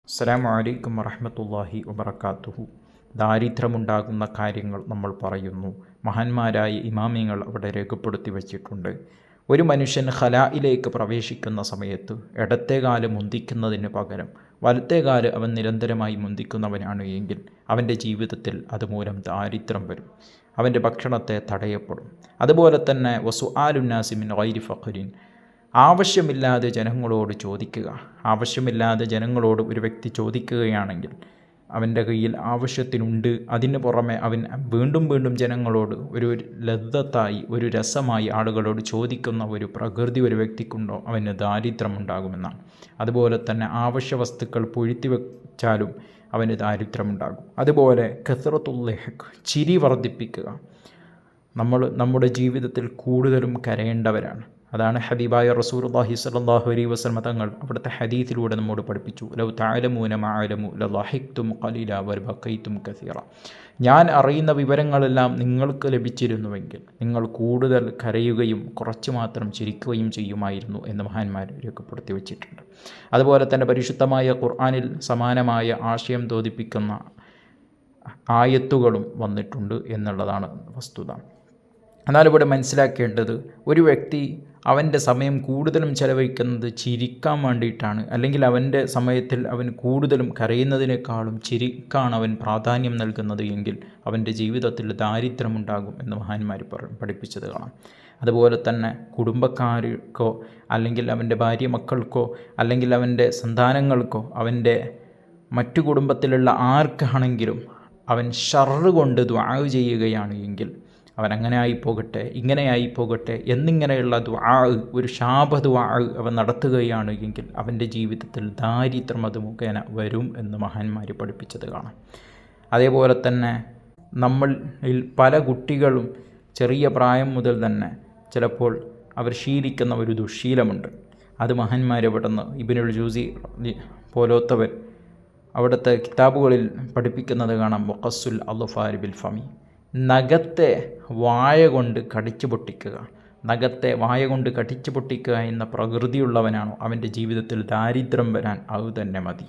അസ്സലാമു അലൈക്കും വറഹ്മത്തുള്ളാഹി വബറകാതുഹു. ദാരിദ്ര്യമുണ്ടാകുന്ന കാര്യങ്ങൾ നമ്മൾ പറയുന്നു. മഹാന്മാരായ ഇമാമിങ്ങൾ അവിടെ രേഖപ്പെടുത്തി വച്ചിട്ടുണ്ട്. ഒരു മനുഷ്യൻ ഖലായിലേക്ക് പ്രവേശിക്കുന്ന സമയത്ത് ഇടത്തെ കാല് മുന്തിക്കുന്നതിന് പകരം വലത്തെ കാല് അവൻ നിരന്തരമായി മുന്തിക്കുന്നവനാണ് എങ്കിൽ അവൻ്റെ ജീവിതത്തിൽ അതുമൂലം ദാരിദ്ര്യം വരും, അവൻ്റെ ഭക്ഷണത്തെ തടയപ്പെടും. അതുപോലെ തന്നെ വസുആലുന്നാസി മിൻ ഗൈരി ഫഖ്രിൻ, ആവശ്യമില്ലാതെ ജനങ്ങളോട് ചോദിക്കുക. ആവശ്യമില്ലാതെ ജനങ്ങളോട് ഒരു വ്യക്തി ചോദിക്കുകയാണെങ്കിൽ അവൻ്റെ കയ്യിൽ ആവശ്യത്തിനുണ്ട്, അതിന് പുറമെ അവൻ വീണ്ടും വീണ്ടും ജനങ്ങളോട് ഒരു ലദ്ദത്തായി, ഒരു രസമായി ആളുകളോട് ചോദിക്കുന്ന ഒരു പ്രകൃതി ഒരു വ്യക്തിക്കുണ്ടോ, അവന് ദാരിദ്ര്യമുണ്ടാകുമെന്നാണ്. അതുപോലെ തന്നെ ആവശ്യ വസ്തുക്കൾ പൊഴുത്തി വെച്ചാലും അവന് ദാരിദ്ര്യമുണ്ടാകും. അതുപോലെ കസ്റത്തുൽ ളിഹ്ക്, ചിരി വർദ്ധിപ്പിക്കുക. നമ്മുടെ ജീവിതത്തിൽ കൂടുതലും കരയേണ്ടവരാണ്. അതാണ് ഹബീബായ റസൂലുള്ളാഹി സ്വല്ലല്ലാഹു അലൈഹി വസല്ലം തങ്ങൾ അവിടുത്തെ ഹദീസിലൂടെ നമ്മോട് പഠിപ്പിച്ചു. ലൗ തഅലമൂന മാ അലമു ലളഹിഖ്തും ഖലീല വബഖൈതും കസീറ. ഞാൻ അറിയുന്ന വിവരങ്ങളെല്ലാം നിങ്ങൾക്ക് ലഭിച്ചിരുന്നുവെങ്കിൽ നിങ്ങൾ കൂടുതൽ കരയുകയും കുറച്ച് മാത്രം ചിരിക്കുകയും ചെയ്യുമായിരുന്നു എന്ന് മഹാന്മാർ രേഖപ്പെടുത്തി വച്ചിട്ടുണ്ട്. അതുപോലെ തന്നെ പരിശുദ്ധമായ ഖുർആനിൽ സമാനമായ ആശയം തോന്നിപ്പിക്കുന്ന ആയത്തുകളും വന്നിട്ടുണ്ട് എന്നുള്ളതാണ് വസ്തുത. എന്നാൽ ഇവിടെ മനസ്സിലാക്കേണ്ടത്, ഒരു വ്യക്തി അവൻ്റെ സമയം കൂടുതലും ചെലവഴിക്കുന്നത് ചിരിക്കാൻ വേണ്ടിയിട്ടാണ്, അല്ലെങ്കിൽ അവൻ്റെ സമയത്തിൽ അവൻ കൂടുതലും കരയുന്നതിനേക്കാളും ചിരിക്കാണ് അവൻ പ്രാധാന്യം നൽകുന്നത് എങ്കിൽ അവൻ്റെ ജീവിതത്തിൽ ദാരിദ്ര്യമുണ്ടാകും എന്ന് മഹാന്മാർ പഠിപ്പിച്ചത് കാണാം. അതുപോലെ തന്നെ കുടുംബക്കാർക്കോ അല്ലെങ്കിൽ അവൻ്റെ ഭാര്യ മക്കൾക്കോ അല്ലെങ്കിൽ അവൻ്റെ സന്താനങ്ങൾക്കോ അവൻ്റെ മറ്റു കുടുംബത്തിലുള്ള ആർക്കാണെങ്കിലും അവൻ ഷർറ് കൊണ്ട് ദുആ ചെയ്യുകയാണ് എങ്കിൽ അവൻ അങ്ങനെ ആയിപ്പോകട്ടെ, ഇങ്ങനെ ആയിപ്പോകട്ടെ എന്നിങ്ങനെയുള്ള ദുആ, ഒരു ശാപ ദുആ അവൻ നടത്തുകയാണ് എങ്കിൽ അവൻ്റെ ജീവിതത്തിൽ ദാരിദ്ര്യം അത് മുഖേന വരും എന്ന് മഹാന്മാർ പഠിപ്പിച്ചത് കാണാം. അതേപോലെ തന്നെ നമ്മളിൽ പല കുട്ടികളും ചെറിയ പ്രായം മുതൽ തന്നെ ചിലപ്പോൾ അവർ ശീലിക്കുന്ന ഒരു ദുശ്ശീലമുണ്ട്. അത് മഹാന്മാർ അവിടുന്ന് ഇബ്നുൽ ജൗസി പോലോത്തവർ അവിടുത്തെ കിതാബുകളിൽ പഠിപ്പിക്കുന്നത് കാണാം. വഖസ്സുൽ അദ്ഫാരി ബിൽ ഫമി, നഖത്തെ വായ കൊണ്ട് കടിച്ചു പൊട്ടിക്കുക. നഖത്തെ വായ കൊണ്ട് കടിച്ചു പൊട്ടിക്കുക എന്ന പ്രകൃതിയുള്ളവനാണോ അവൻ്റെ ജീവിതത്തിൽ ദാരിദ്ര്യം വരാൻ അത് തന്നെ മതി.